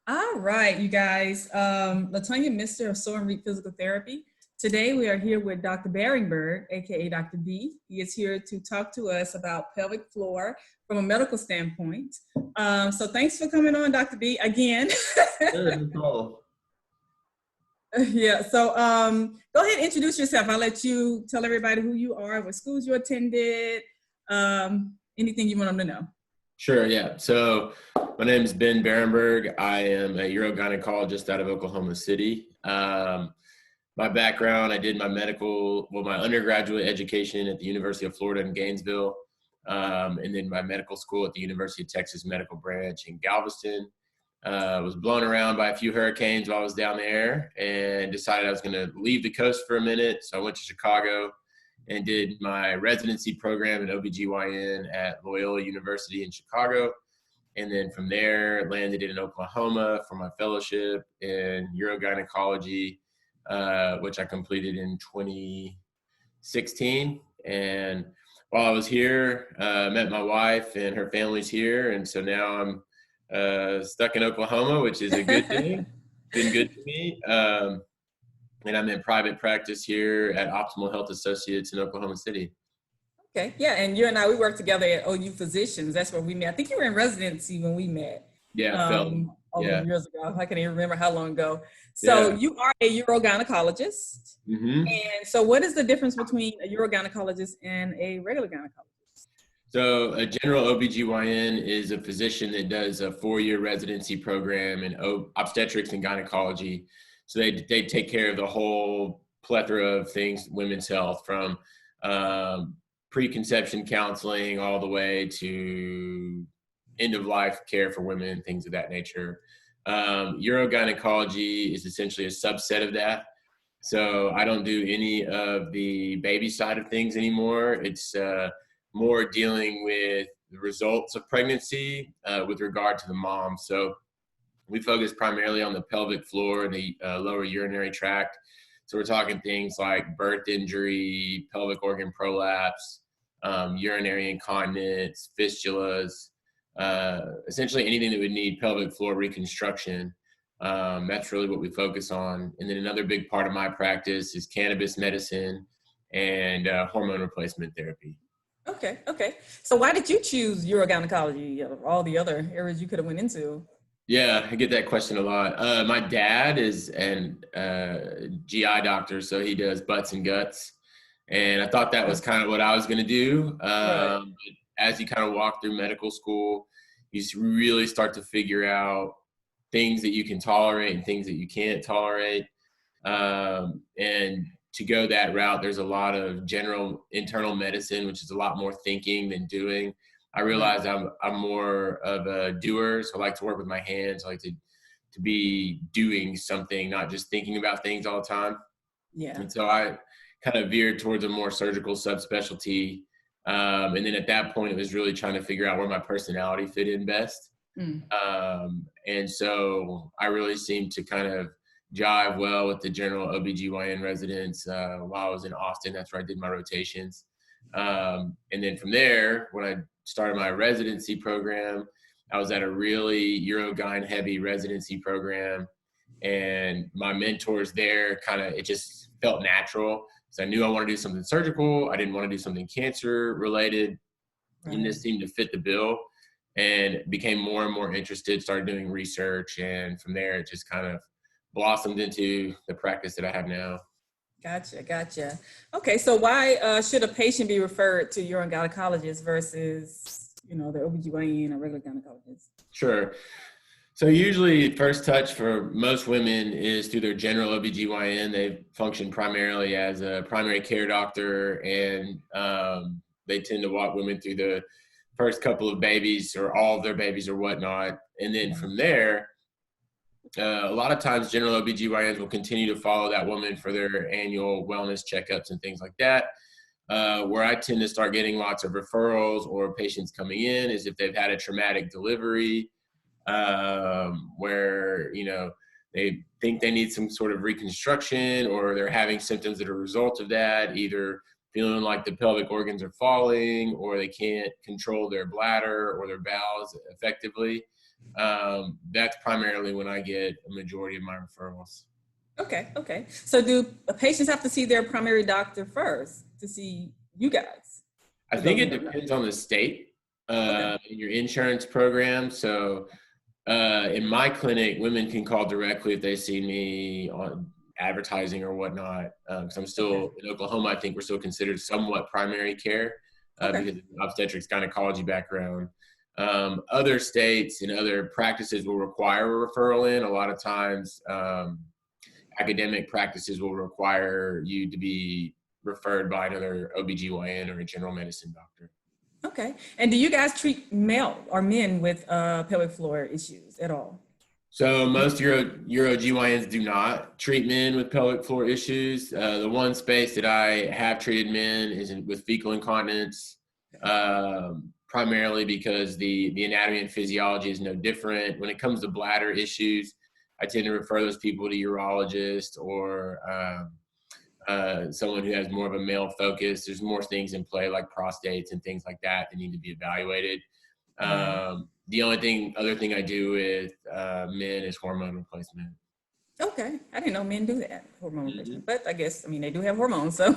All right, you guys. Latonya Mister of Soar and Reap Physical Therapy. Today we are here with Dr. Barenburg, aka Dr. B. He is here to talk to us about pelvic floor from a medical standpoint. So thanks for coming on, Dr. B, again. Sure, no problem. Yeah, so go ahead and introduce yourself. I'll let you tell everybody who you are, what schools you attended, anything you want them to know. Sure, yeah. So my name is Ben Barenburg. I am a urogynecologist out of Oklahoma City. My background, I did my my undergraduate education at the University of Florida in Gainesville, and then my medical school at the University of Texas Medical Branch in Galveston. Was blown around by a few hurricanes while I was down there and decided I was going to leave the coast for a minute. So I went to Chicago and did my residency program in OBGYN at Loyola University in Chicago. And then from there, landed in Oklahoma for my fellowship in urogynecology, which I completed in 2016. And while I was here, met my wife and her family's here. And so now I'm stuck in Oklahoma, which is a good thing. Been good to me. And I'm in private practice here at Optimal Health Associates in Oklahoma City. Okay, yeah, and you and I, we worked together at OU Physicians. That's where we met. I think you were in residency when we met. Yeah, All yeah, those years ago. I can't even remember how long ago. So yeah. you are a urogynecologist. Mm-hmm. And so what is the difference between a urogynecologist and a regular gynecologist? So a general OBGYN is a physician that does a 4-year residency program in obstetrics and gynecology. So they take care of the whole plethora of things, women's health, from preconception counseling all the way to end of life care for women, things of that nature. Urogynecology is essentially a subset of that. So I don't do any of the baby side of things anymore. It's more dealing with the results of pregnancy with regard to the mom. So we focus primarily on the pelvic floor and the lower urinary tract. So we're talking things like birth injury, pelvic organ prolapse, urinary incontinence, fistulas, essentially anything that would need pelvic floor reconstruction. That's really what we focus on. And then another big part of my practice is cannabis medicine and hormone replacement therapy. Okay, okay. So why did you choose urogynecology of all the other areas you could have went into? Yeah, I get that question a lot. My dad is an GI doctor, so he does butts and guts. And I thought that was kind of what I was going to do. Right. But as you kind of walk through medical school, you really start to figure out things that you can tolerate and things that you can't tolerate. And to go that route, there's a lot of general internal medicine, which is a lot more thinking than doing. I realize I'm more of a doer, so I like to work with my hands. I like to be doing something, not just thinking about things all the time. Yeah. And so I kind of veered towards a more surgical subspecialty. And then at that point, it was really trying to figure out where my personality fit in best. And so I really seemed to kind of jive well with the general OBGYN residents while I was in Austin. That's where I did my rotations. And then from there, when I started my residency program, I was at a really Urogyn heavy residency program. And my mentors there it just felt natural. So I knew I wanted to do something surgical. I didn't want to do something cancer related. Right. And this seemed to fit the bill, and became more and more interested, started doing research. And from there, it just kind of blossomed into the practice that I have now. Gotcha. Okay, so why should a patient be referred to urogynecologist versus, the OBGYN or regular gynecologist? Sure. So usually first touch for most women is through their general OBGYN. They function primarily as a primary care doctor, and they tend to walk women through the first couple of babies or all of their babies or whatnot. And then from there, a lot of times general OBGYNs will continue to follow that woman for their annual wellness checkups and things like that. Where I tend to start getting lots of referrals or patients coming in is if they've had a traumatic delivery, where, they think they need some sort of reconstruction, or they're having symptoms that are a result of that, either feeling like the pelvic organs are falling, or they can't control their bladder or their bowels effectively. That's primarily when I get a majority of my referrals. Okay, okay. So do patients have to see their primary doctor first to see you guys? I think it depends on the state, Okay. your insurance program. So in my clinic, women can call directly if they see me on advertising or whatnot. Because I'm still in Oklahoma, I think we're still considered somewhat primary care because of the obstetrics gynecology background. Other states and other practices will require a referral in. A lot of times, academic practices will require you to be referred by another OBGYN or a general medicine doctor. Okay. And do you guys treat male or men with pelvic floor issues at all? So most Urogyns do not treat men with pelvic floor issues. The one space that I have treated men is with fecal incontinence, primarily because the anatomy and physiology is no different. When it comes to bladder issues, I tend to refer those people to urologist or someone who has more of a male focus. There's more things in play like prostates and things like that that need to be evaluated. The only other thing I do with men is hormone replacement. Okay, I didn't know men do that, hormone replacement, but I guess, I mean, they do have hormones, so.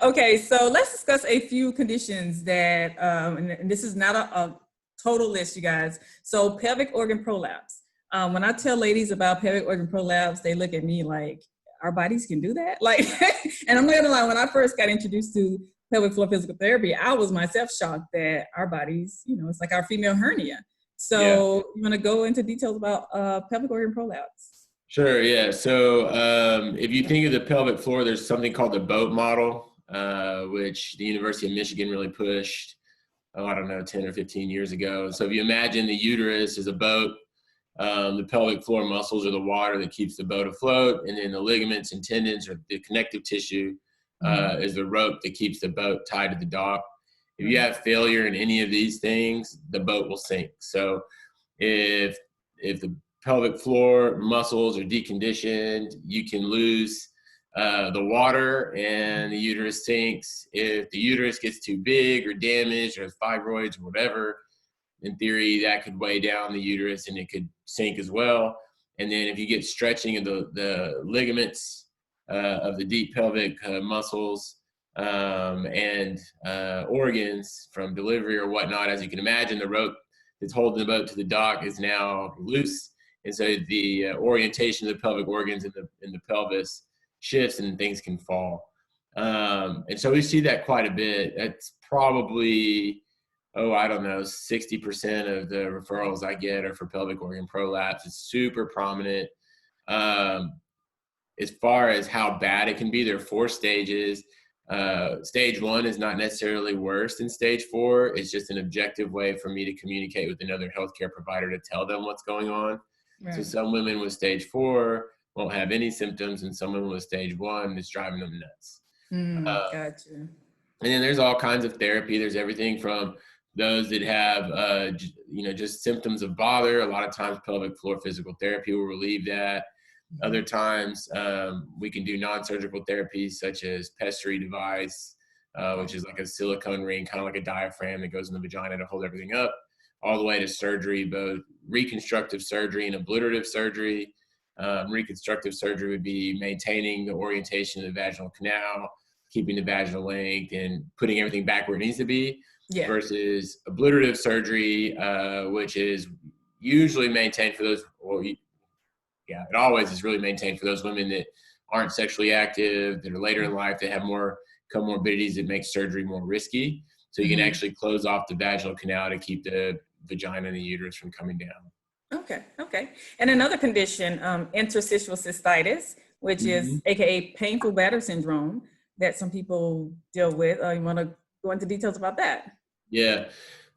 Okay, so let's discuss a few conditions that, and this is not a total list, you guys. So pelvic organ prolapse. When I tell ladies about pelvic organ prolapse, they look at me like, our bodies can do that? Like, and I'm not gonna lie, when I first got introduced to pelvic floor physical therapy, I was myself shocked that our bodies, it's like our female hernia. So you wanna go into details about pelvic organ prolapse? Sure, yeah. So if you think of the pelvic floor, there's something called the boat model, which the University of Michigan really pushed, I don't know, 10 or 15 years ago. So if you imagine the uterus is a boat, the pelvic floor muscles are the water that keeps the boat afloat, and then the ligaments and tendons or the connective tissue is the rope that keeps the boat tied to the dock. If you have failure in any of these things, the boat will sink. So if the pelvic floor muscles are deconditioned, you can lose the water and the uterus sinks. If the uterus gets too big or damaged or fibroids or whatever, in theory, that could weigh down the uterus and it could sink as well. And then if you get stretching of the ligaments of the deep pelvic muscles and organs from delivery or whatnot, as you can imagine, the rope that's holding the boat to the dock is now loose. And so the orientation of the pelvic organs in the pelvis shifts and things can fall. And so we see that quite a bit. That's probably, I don't know, 60% of the referrals I get are for pelvic organ prolapse. It's super prominent. As far as how bad it can be, there are 4 stages. Stage 1 is not necessarily worse than stage 4. It's just an objective way for me to communicate with another healthcare provider to tell them what's going on. Right. So some women with stage 4 won't have any symptoms, and some women with stage 1 is driving them nuts. Gotcha. And then there's all kinds of therapy. There's everything from those that have, just symptoms of bother. A lot of times pelvic floor physical therapy will relieve that. Other times we can do non-surgical therapies such as pessary device, which is like a silicone ring, kind of like a diaphragm that goes in the vagina to hold everything up, all the way to surgery, both reconstructive surgery and obliterative surgery. Reconstructive surgery would be maintaining the orientation of the vaginal canal, keeping the vaginal length, and putting everything back where it needs to be. Yeah. Versus obliterative surgery, which is usually maintained for those, it always is really maintained for those women that aren't sexually active, that are later in life, that have more comorbidities that make surgery more risky. So you can actually close off the vaginal canal to keep the vagina and the uterus from coming down. Okay. And another condition, interstitial cystitis, which is AKA painful bladder syndrome that some people deal with. You want to go into details about that? Yeah,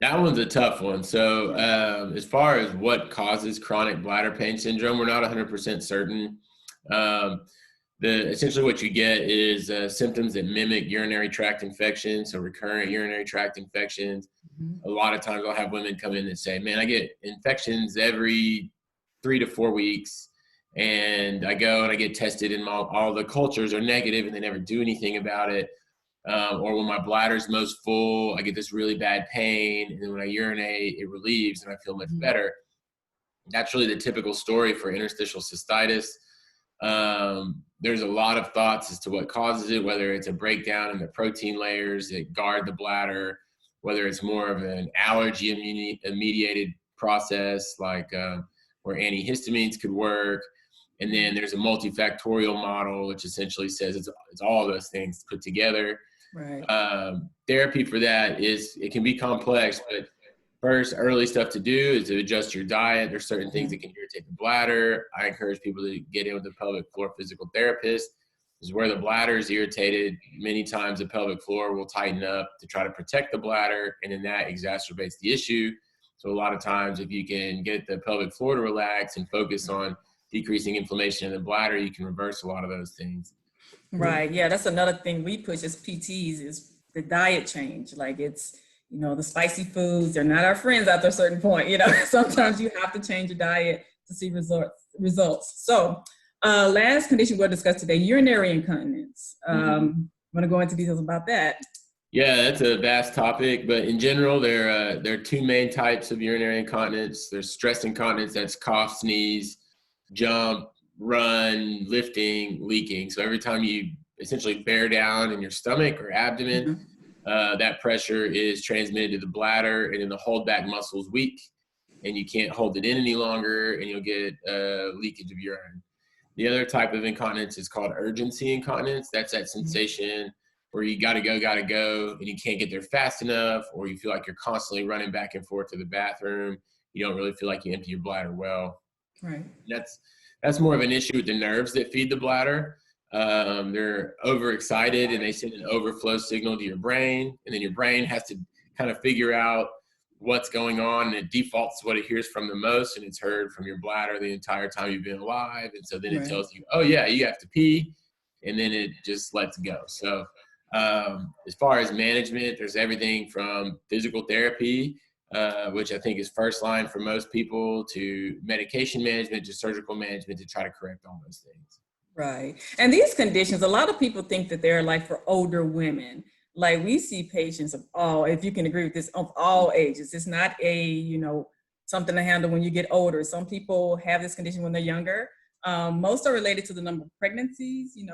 that one's a tough one. So as far as what causes chronic bladder pain syndrome, we're not 100% certain. Essentially what you get is symptoms that mimic urinary tract infections, so recurrent urinary tract infections. A lot of times I'll have women come in and say, man, I get infections every 3 to 4 weeks, and I go and I get tested and all the cultures are negative and they never do anything about it. or when my bladder's most full, I get this really bad pain, and then when I urinate, it relieves and I feel much better. That's really the typical story for interstitial cystitis. There's a lot of thoughts as to what causes it, whether it's a breakdown in the protein layers that guard the bladder, whether it's more of an allergy-mediated process, like where antihistamines could work. And then there's a multifactorial model, which essentially says it's all those things put together. Right. Therapy for that it can be complex, but first, early stuff to do is to adjust your diet. There's certain things that can irritate the bladder. I encourage people to get in with a pelvic floor physical therapist. This is where the bladder is irritated. Many times the pelvic floor will tighten up to try to protect the bladder, and then that exacerbates the issue. So a lot of times, if you can get the pelvic floor to relax and focus on decreasing inflammation in the bladder, you can reverse a lot of those things. Right. Yeah, that's another thing we push as PTs is the diet change. Like it's, the spicy foods, they're not our friends after a certain point. Sometimes you have to change your diet to see results. So last condition we'll discuss today, urinary incontinence. I'm going to go into details about that. Yeah, that's a vast topic, but in general, there are two main types of urinary incontinence. There's stress incontinence, that's cough, sneeze, jump, run, lifting, leaking. So every time you essentially bear down in your stomach or abdomen, that pressure is transmitted to the bladder, and then the holdback muscle is weak, and you can't hold it in any longer, and you'll get leakage of urine. The other type of incontinence is called urgency incontinence. That's that sensation where you gotta go, and you can't get there fast enough, or you feel like you're constantly running back and forth to the bathroom. You don't really feel like you empty your bladder well. Right. That's more of an issue with the nerves that feed the bladder. They're overexcited, and they send an overflow signal to your brain, and then your brain has to kind of figure out what's going on, and it defaults to what it hears from the most, and it's heard from your bladder the entire time you've been alive. And so then it tells you, oh yeah, you have to pee, and then it just lets go. So as far as management, there's everything from physical therapy, which I think is first line for most people, to medication management, to surgical management to try to correct all those things. Right. And these conditions, a lot of people think that they're like for older women. Like we see patients of all, if you can agree with this, of all ages. It's not something to handle when you get older. Some people have this condition when they're younger. Most are related to the number of pregnancies. The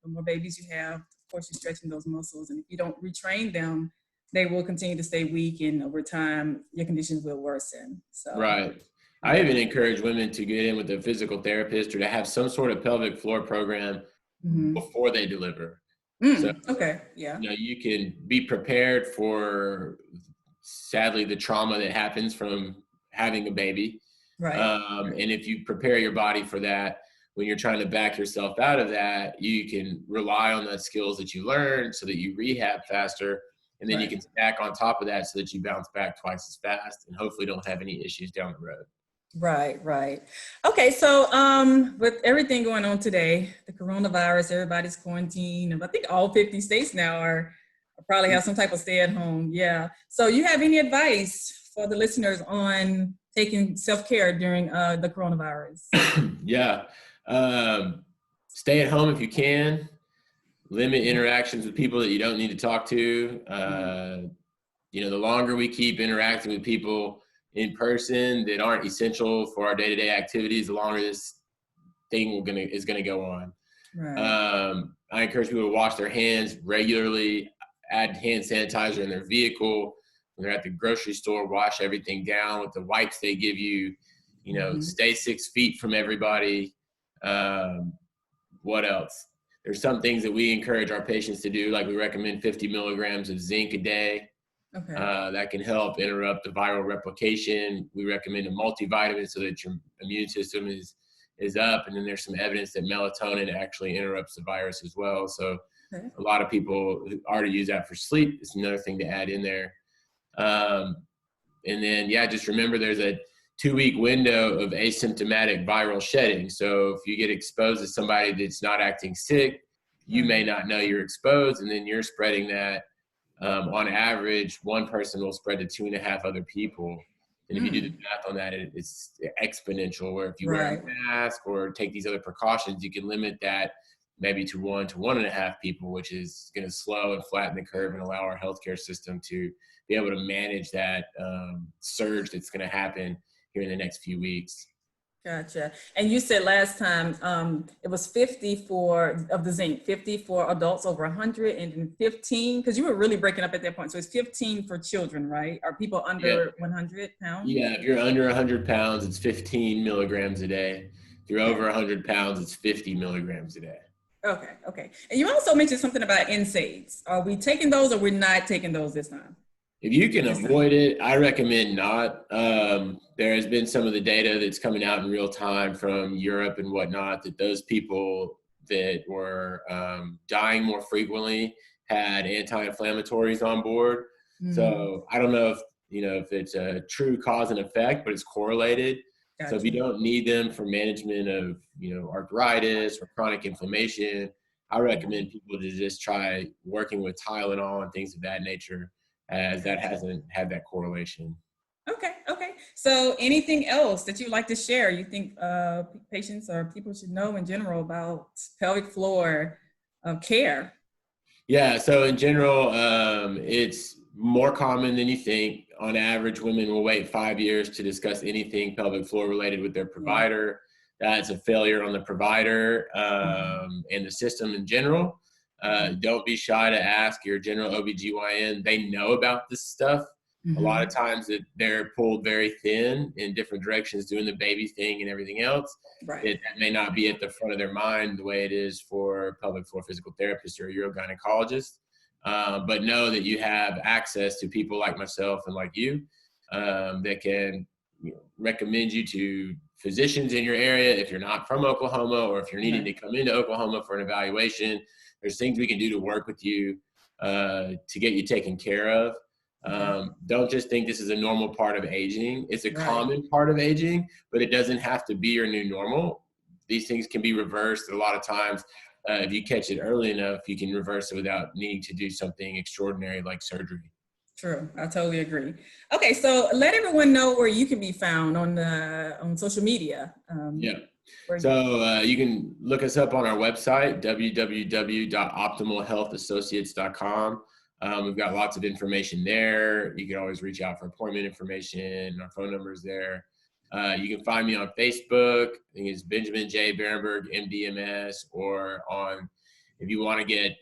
more babies you have, of course, you're stretching those muscles. And if you don't retrain them, they will continue to stay weak. And over time, your conditions will worsen. So. Right. I even encourage women to get in with a physical therapist or to have some sort of pelvic floor program before they deliver. So, okay, yeah. You can be prepared for, sadly, the trauma that happens from having a baby. Right. And if you prepare your body for that, when you're trying to back yourself out of that, you can rely on the skills that you learned so that you rehab faster. And then you can stack on top of that so that you bounce back twice as fast and hopefully don't have any issues down the road. Right. Okay, so with everything going on today, the coronavirus, everybody's quarantined, and I think all 50 states now are probably have some type of stay at home. Yeah. So you have any advice for the listeners on taking self-care during the coronavirus? Yeah. Stay at home if you can. Limit interactions with people that you don't need to talk to. The longer we keep interacting with people in person that aren't essential for our day-to-day activities, the longer this thing is gonna go on. Right. I encourage people to wash their hands regularly, add hand sanitizer in their vehicle. When they're at the grocery store, wash everything down with the wipes they give you. Stay 6 feet from everybody. What else? There's some things that we encourage our patients to do, like we recommend 50 milligrams of zinc a day. Okay. That can help interrupt the viral replication. We recommend a multivitamin so that your immune system is up. And then there's some evidence that melatonin actually interrupts the virus as well. So a lot of people already use that for sleep. It's another thing to add in there. And then, just remember there's a 2-week window of asymptomatic viral shedding. So if you get exposed to somebody that's not acting sick, you may not know you're exposed, and then you're spreading that. On average, one person will spread to 2.5 other people. And if you do the math on that, it's exponential, where if you wear a mask or take these other precautions, you can limit that maybe to 1 to 1.5 people, which is going to slow and flatten the curve and allow our healthcare system to be able to manage that surge that's going to happen here in the next few weeks. Gotcha. And you said last time it was 50 of the zinc, 50 for adults over 100, and then 15, because you were really breaking up at that point. So it's 15 for children, right? Are people under 100 pounds? Yeah, if you're under 100 pounds, it's 15 milligrams a day. If you're over 100 pounds, it's 50 milligrams a day. Okay, okay. And you also mentioned something about NSAIDs. Are we taking those or we're not taking those this time? If you can avoid it, I recommend not. There has been some of the data that's coming out in real time from Europe and whatnot that those people that were dying more frequently had anti-inflammatories on board. Mm-hmm. So I don't know if it's a true cause and effect, but it's correlated. Gotcha. So if you don't need them for management of arthritis or chronic inflammation, I recommend people to just try working with Tylenol and things of that nature, as that hasn't had that correlation. Okay. So anything else that you'd like to share you think patients or people should know in general about pelvic floor care? Yeah, so in general, it's more common than you think. On average, women will wait 5 years to discuss anything pelvic floor related with their provider. That's a failure on the provider and the system in general. Don't be shy to ask your general OBGYN. They know about this stuff. Mm-hmm. A lot of times that they're pulled very thin in different directions, doing the baby thing and everything else. Right. That may not be at the front of their mind the way it is for pelvic floor physical therapists or urogynecologist. But know that you have access to people like myself and like you that can recommend you to physicians in your area if you're not from Oklahoma, or if you're needing to come into Oklahoma for an evaluation. There's things we can do to work with you to get you taken care of. Don't just think this is a normal part of aging. It's a common part of aging, but it doesn't have to be your new normal. These things can be reversed. A lot of times, if you catch it early enough, you can reverse it without needing to do something extraordinary like surgery. True. I totally agree. Okay, so let everyone know where you can be found on social media. So you can look us up on our website, www.optimalhealthassociates.com. We've got lots of information there. You can always reach out for appointment information. Our phone number is there. You can find me on Facebook. I think it's Benjamin J. Barenburg, MDMS, or if you want to get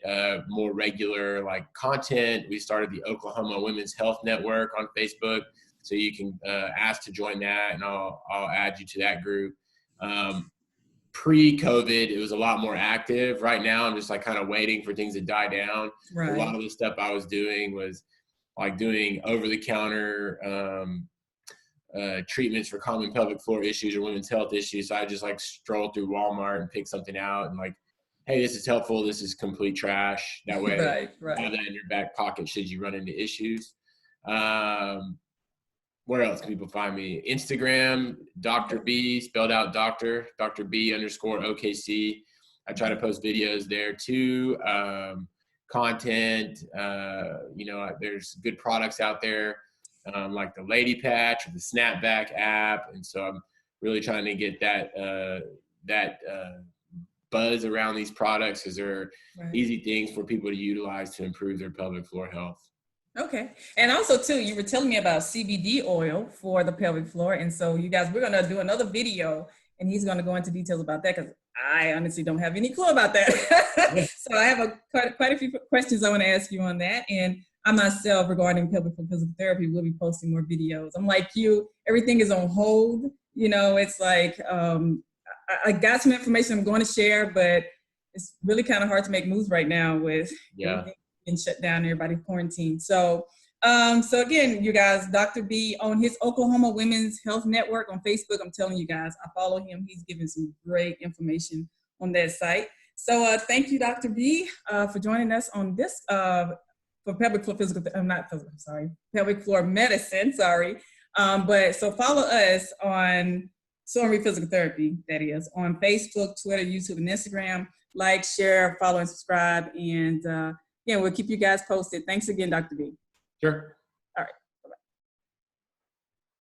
more regular content, we started the Oklahoma Women's Health Network on Facebook. So you can ask to join that, and I'll add you to that group. Pre-COVID, it was a lot more active. Right now, I'm just kind of waiting for things to die down. Right. A lot of the stuff I was doing was doing over-the-counter treatments for common pelvic floor issues or women's health issues. So I just stroll through Walmart and pick something out and hey, this is helpful. This is complete trash. That way, have that in your back pocket should you run into issues. Where else can people find me? Instagram, Dr. B, spelled out Dr. B_OKC. I try to post videos there too. Content, there's good products out there, like the Lady Patch or the Snapback app. And so I'm really trying to get that buzz around these products, because they're easy things for people to utilize to improve their pelvic floor health. Okay. And also too, you were telling me about CBD oil for the pelvic floor. And so you guys, we're going to do another video and he's going to go into details about that, because I honestly don't have any clue about that. So I have quite a few questions I want to ask you on that. And I myself, regarding pelvic floor physical therapy, will be posting more videos. I'm like you, everything is on hold. It's I got some information I'm going to share, but it's really kind of hard to make moves right now with everything being shut down, everybody quarantined. So again, you guys, Dr. B on his Oklahoma Women's Health Network on Facebook. I'm telling you guys, I follow him. He's giving some great information on that site. So thank you, Dr. B, for joining us on this for pelvic floor pelvic floor medicine. But so follow us on Urinary Physical Therapy, that is, on Facebook, Twitter, YouTube, and Instagram. Like, share, follow, and subscribe. And we'll keep you guys posted. Thanks again, Dr. B. Sure. All right.